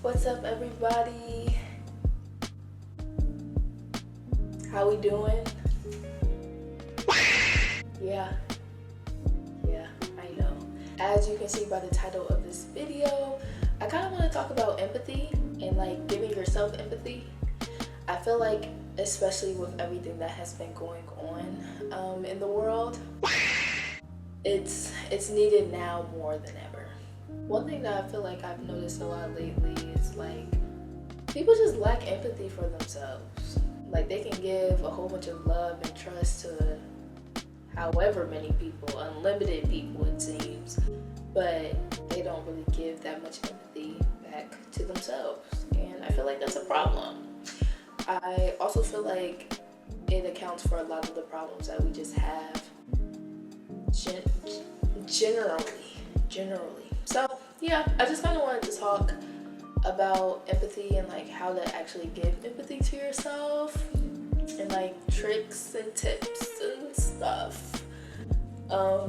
What's up, everybody? How we doing? Yeah, I know. As you can see by the title of this video, I kind of want to talk about empathy and like giving yourself empathy. I feel like, especially with everything that has been going on in the world, it's needed now more than ever. One thing that I feel like I've noticed a lot lately is like people just lack empathy for themselves. Like they can give a whole bunch of love and trust to however many people, unlimited people it seems, but they don't really give that much empathy back to themselves. And I feel like that's a problem. I also feel like it accounts for a lot of the problems that we just have generally. So yeah, I just kind of wanted to talk about empathy and like how to actually give empathy to yourself and like tricks and tips and stuff. I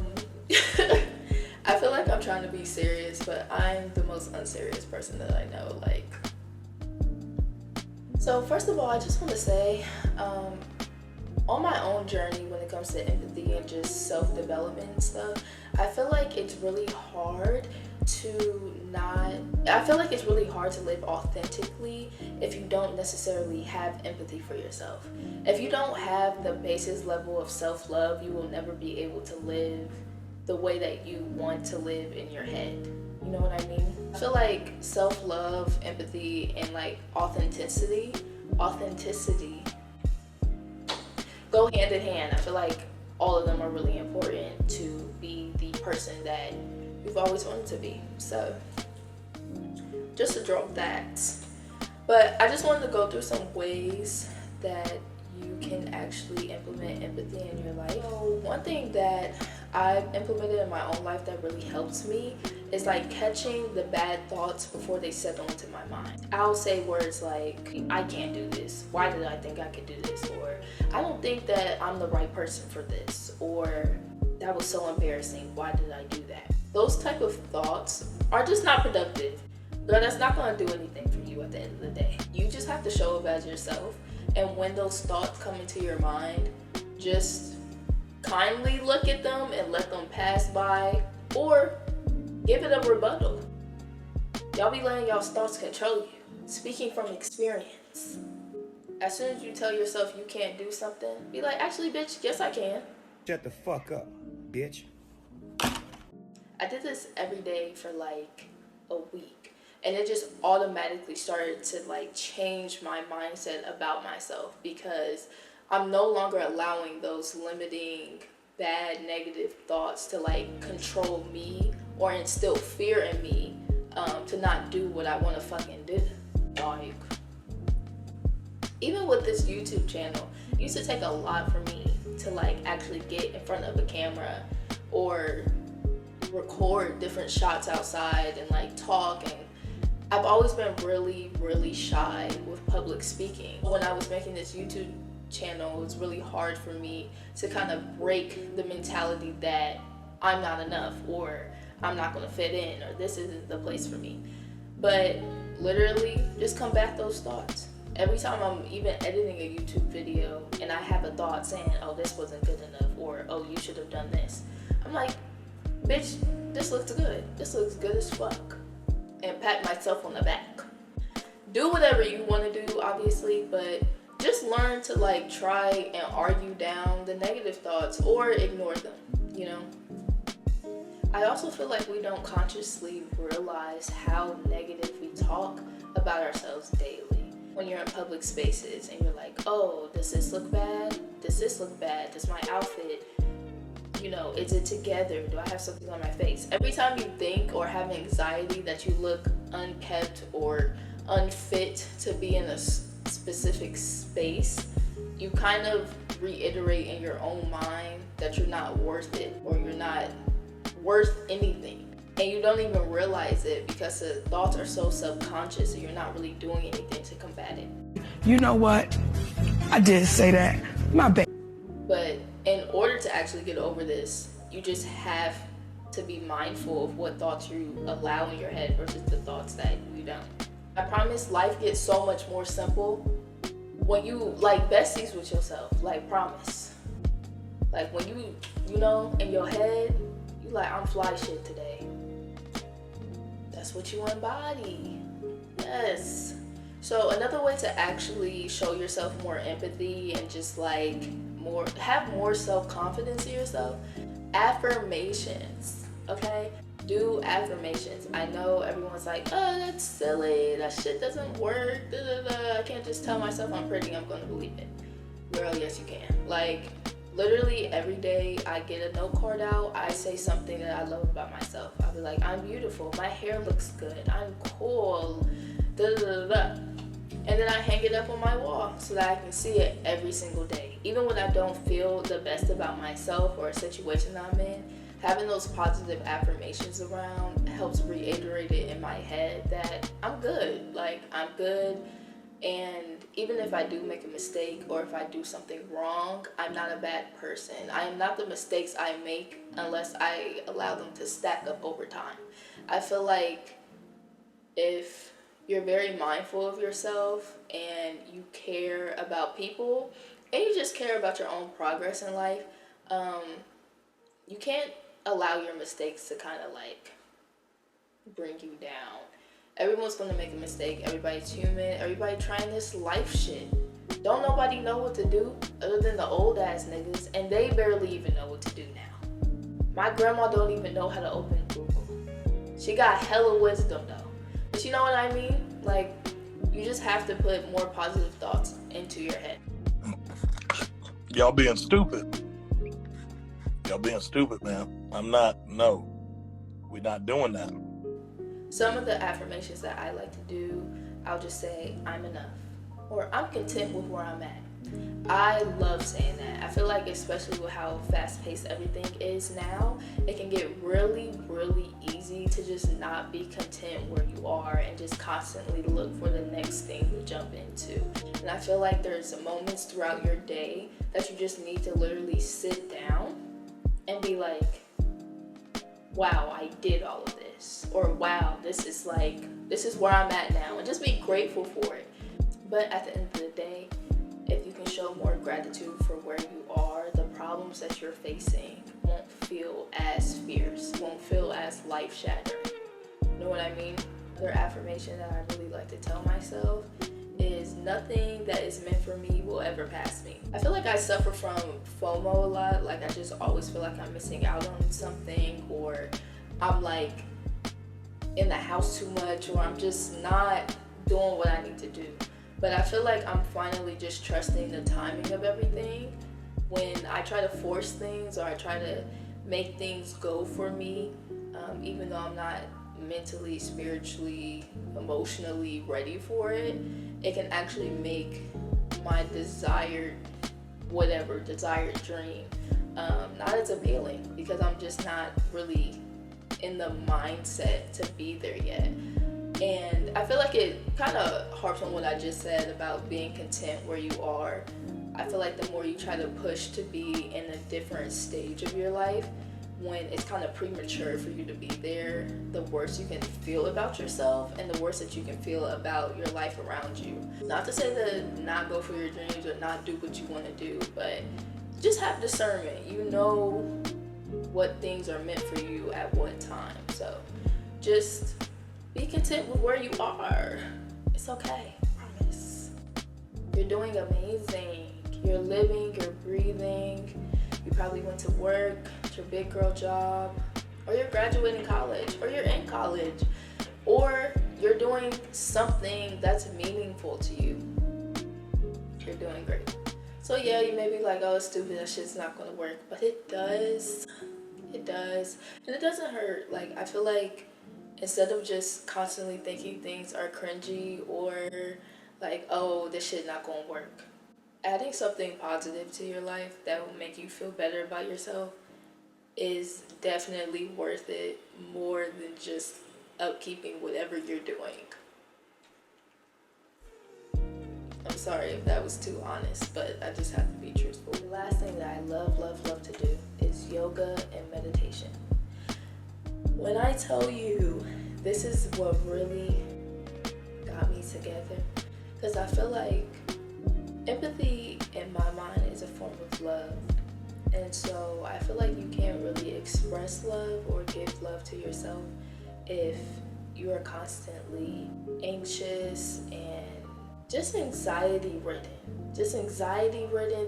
feel like I'm trying to be serious, but I'm the most unserious person that I know. Like, so first of all, I just want to say, on my own journey when it comes to empathy and just self-development and stuff, I feel like it's really hard to live authentically if you don't necessarily have empathy for yourself. If you don't have the basis level of self-love, you will never be able to live the way that you want to live in your head. You know what I mean? I feel like self-love, empathy, and like authenticity go hand in hand. I feel like all of them are really important to be the person that you've always wanted to be. So just to drop that. But I just wanted to go through some ways that you can actually implement empathy in your life. So one thing that I've implemented in my own life that really helps me is like catching the bad thoughts before they settle into my mind. I'll say words like, I can't do this. Why did I think I could do this? Or I don't think that I'm the right person for this. Or that was so embarrassing. Why did I do that? Those type of thoughts are just not productive. Girl, that's not going to do anything for you at the end of the day. You just have to show up as yourself. And when those thoughts come into your mind, just kindly look at them and let them pass by, or give it a rebuttal. Y'all be letting y'all's thoughts control you. Speaking from experience. As soon as you tell yourself you can't do something, be like, actually, bitch, yes, I can. Shut the fuck up, bitch. I did this every day for like a week, and it just automatically started to like change my mindset about myself, because I'm no longer allowing those limiting, bad, negative thoughts to like control me or instill fear in me to not do what I want to fucking do. Like, even with this YouTube channel, it used to take a lot for me to like actually get in front of a camera or record different shots outside and like talk. And I've always been really shy with public speaking. When I was making this YouTube channel, it was really hard for me to kind of break the mentality that I'm not enough, or I'm not gonna fit in, or this isn't the place for me. But literally just combat those thoughts. Every time I'm even editing a YouTube video and I have a thought saying, oh, this wasn't good enough, or oh, you should have done this, I'm like, bitch, this looks good. This looks good as fuck. And pat myself on the back. Do whatever you want to do, obviously, but just learn to like try and argue down the negative thoughts or ignore them, you know? I also feel like we don't consciously realize how negative we talk about ourselves daily. When you're in public spaces and you're like, oh, does this look bad? Does this look bad? Does my outfit, you know, is it together? Do I have something on my face? Every time you think or have anxiety that you look unkept or unfit to be in a specific space, you kind of reiterate in your own mind that you're not worth it, or you're not worth anything. And you don't even realize it because the thoughts are so subconscious and you're not really doing anything to combat it. You know what? I did say that. My bad. But in order to actually get over this, you just have to be mindful of what thoughts you allow in your head versus the thoughts that you don't. I promise life gets so much more simple when you like besties with yourself. Like, promise. Like, when you know, in your head, you like, I'm fly shit today. That's what you embody. Yes. So another way to actually show yourself more empathy and just like have more self-confidence in yourself, affirmations. Okay? Do affirmations. I know everyone's like, oh, that's silly, that shit doesn't work, I can't just tell myself I'm pretty, I'm gonna believe it. Girl, yes you can. Like, literally every day I get a note card out, I say something that I love about myself. I'll be like, I'm beautiful, my hair looks good, I'm cool, and then I hang it up on my wall so that I can see it every single day. Even when I don't feel the best about myself or a situation that I'm in, having those positive affirmations around helps reiterate it in my head that I'm good. Like, I'm good. And even if I do make a mistake or if I do something wrong, I'm not a bad person. I am not the mistakes I make unless I allow them to stack up over time. I feel like if you're very mindful of yourself and you care about people and you just care about your own progress in life, you can't allow your mistakes to kind of like bring you down. Everyone's gonna make a mistake. Everybody's human. Everybody trying this life shit. Don't nobody know what to do other than the old ass niggas, and they barely even know what to do now. My grandma don't even know how to open Google. She got hella wisdom though. But you know what I mean? Like, you just have to put more positive thoughts into your head. Y'all being stupid. Y'all being stupid, man. No. We're not doing that. Some of the affirmations that I like to do, I'll just say, I'm enough. Or I'm content with where I'm at. I love saying that. I feel like, especially with how fast-paced everything is now, it can get really, really easy to just not be content where you are and just constantly look for the next thing to jump into. And I feel like there's moments throughout your day that you just need to literally sit down and be like, wow, I did all of this. Or wow, this is where I'm at now. And just be grateful for it. But at the end of the day, if you can show more gratitude for where you are, the problems that you're facing won't feel as fierce, won't feel as life-shattering. You know what I mean? Another affirmation that I really like to tell myself is nothing that is meant for me will ever pass me. I feel like I suffer from FOMO a lot. Like, I just always feel like I'm missing out on something, or I'm like in the house too much, or I'm just not doing what I need to do. But I feel like I'm finally just trusting the timing of everything. When I try to force things or I try to make things go for me, even though I'm not mentally, spiritually, emotionally ready for it, it can actually make my desired dream not as appealing, because I'm just not really in the mindset to be there yet. And I feel like it kind of harps on what I just said about being content where you are. I feel like the more you try to push to be in a different stage of your life, when it's kind of premature for you to be there, the worse you can feel about yourself and the worse that you can feel about your life around you. Not to say to not go for your dreams or not do what you want to do, but just have discernment. You know what things are meant for you at what time. So just be content with where you are. It's okay, I promise. You're doing amazing. You're living, you're breathing. You probably went to work, it's your big girl job, or you're graduating college, or you're in college, or you're doing something that's meaningful to you. You're doing great. So yeah, you may be like, oh, it's stupid, that shit's not gonna work, but it does. It does. And it doesn't hurt. Like, I feel like instead of just constantly thinking things are cringy or like, oh, this shit not gonna work, adding something positive to your life that will make you feel better about yourself is definitely worth it, more than just upkeeping whatever you're doing. I'm sorry if that was too honest, but I just have to be truthful. The last thing that I love to do is yoga and meditation. When I tell you, this is what really got me together. Because I feel like empathy, in my mind, is a form of love. And so I feel like you can't really express love or give love to yourself if you are constantly anxious and just anxiety ridden,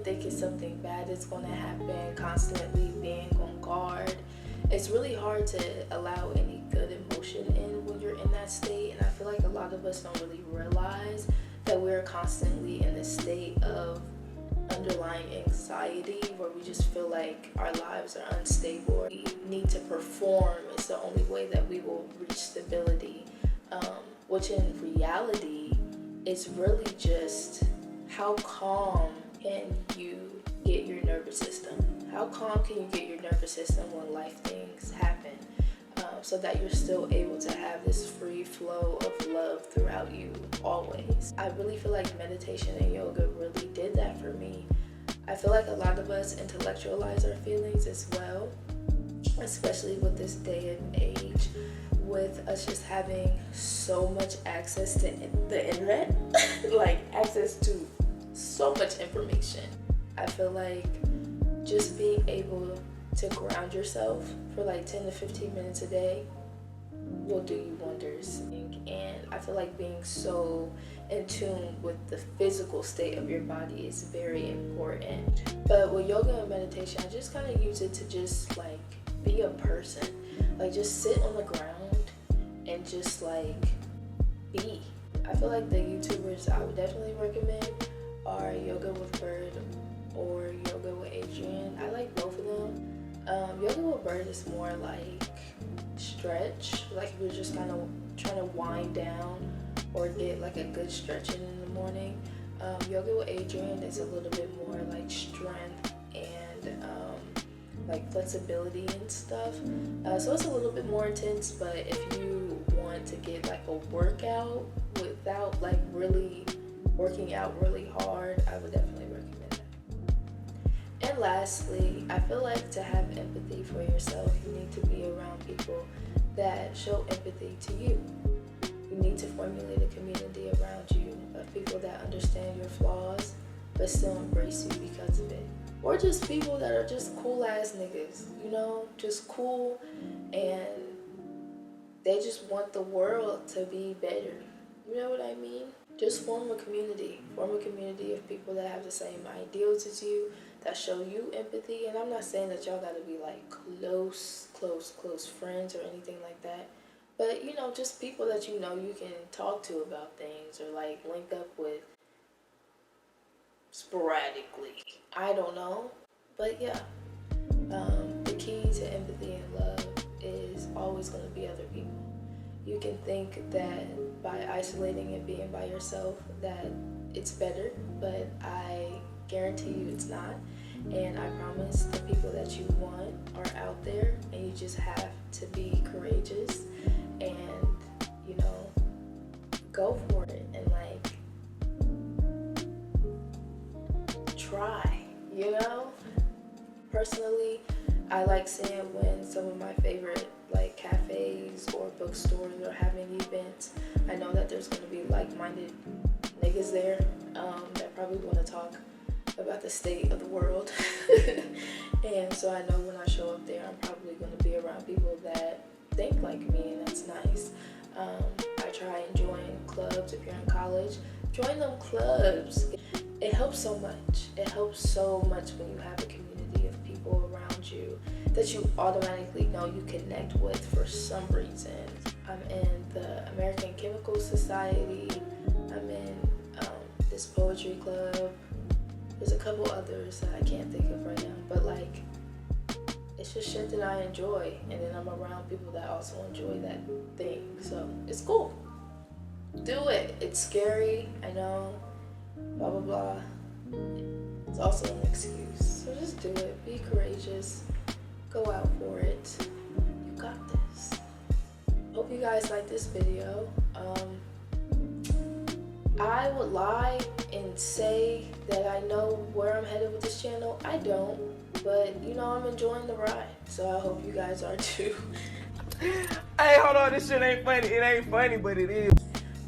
thinking something bad is going to happen, constantly being on guard. It's really hard to allow any good emotion in when you're in that state. And I feel like a lot of us don't really realize that we're constantly in this state of underlying anxiety where we just feel like our lives are unstable. We need to perform. It's the only way that we will reach stability, which in reality is really just how calm can you get your nervous system? How calm can you get your nervous system when life things happen, so that you're still able to have this free flow of love throughout you always? I really feel like meditation and yoga really did that for me. I feel like a lot of us intellectualize our feelings as well, especially with this day and age, with us just having so much access to the internet, like access to so much information. I feel like just being able to ground yourself for like 10 to 15 minutes a day will do you wonders. And I feel like being so in tune with the physical state of your body is very important. But with yoga and meditation, I just kind of use it to just like be a person, like just sit on the ground and just like be. I feel like the YouTubers I would definitely recommend are Yoga with Bird or Yoga with Adrian. I like both of them. Yoga with Bird is more like stretch, like you're just kind of trying to wind down or get like a good stretch in the morning. Yoga with Adrian is a little bit more like strength and like flexibility and stuff. So it's a little bit more intense, but if you want to get like a workout without like really working out really hard, I would definitely recommend that. And lastly, I feel like to have empathy for yourself, you need to be around people that show empathy to you. You need to formulate a community around you of people that understand your flaws but still embrace you because of it. Or just people that are just cool ass niggas, you know, just cool, and they just want the world to be better. You know what I mean? Just form a community of people that have the same ideals as you, that show you empathy. And I'm not saying that y'all gotta be like close friends or anything like that, but you know, just people that you know you can talk to about things or like link up with sporadically. I don't know, but yeah, the key to empathy and love is always going to be other people. You can think that by isolating and being by yourself that it's better, but I guarantee you it's not. And I promise the people that you want are out there, and you just have to be courageous and, you know, go for it and like try, you know? Personally, I like seeing when some of my favorite like cafes or bookstores are having events. I know that there's going to be like-minded niggas there that probably want to talk about the state of the world. And so I know when I show up there, I'm probably going to be around people that think like me, and that's nice. I try and join clubs. If you're in college, join them clubs. It helps so much. It helps so much when you have a community of people around you that you automatically know you connect with for some reason. I'm in the American Chemical Society. I'm in this poetry club. There's a couple others that I can't think of right now, but like, it's just shit that I enjoy, and then I'm around people that also enjoy that thing, so it's cool. Do it. It's scary, I know, blah blah blah. It's also an excuse, so just do it. Be courageous. Go out for it. You got this. Hope you guys like this video. I would lie and say that I know where I'm headed with this channel. I don't, but you know, I'm enjoying the ride, so I hope you guys are too. Hey, hold on, this shit ain't funny. It ain't funny, but it is.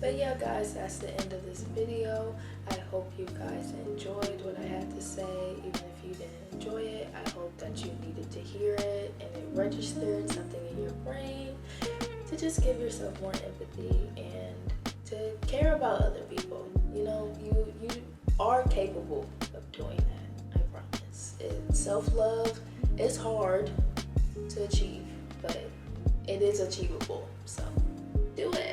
But yeah, guys, that's the end of this video. I hope you guys enjoyed what I had to say. Even if you didn't enjoy it, I hope that you needed to hear it and it registered something in your brain to just give yourself more empathy and to care about other people. You know, you are capable of doing that. I promise. Self-love is hard to achieve, but it is achievable. So do it.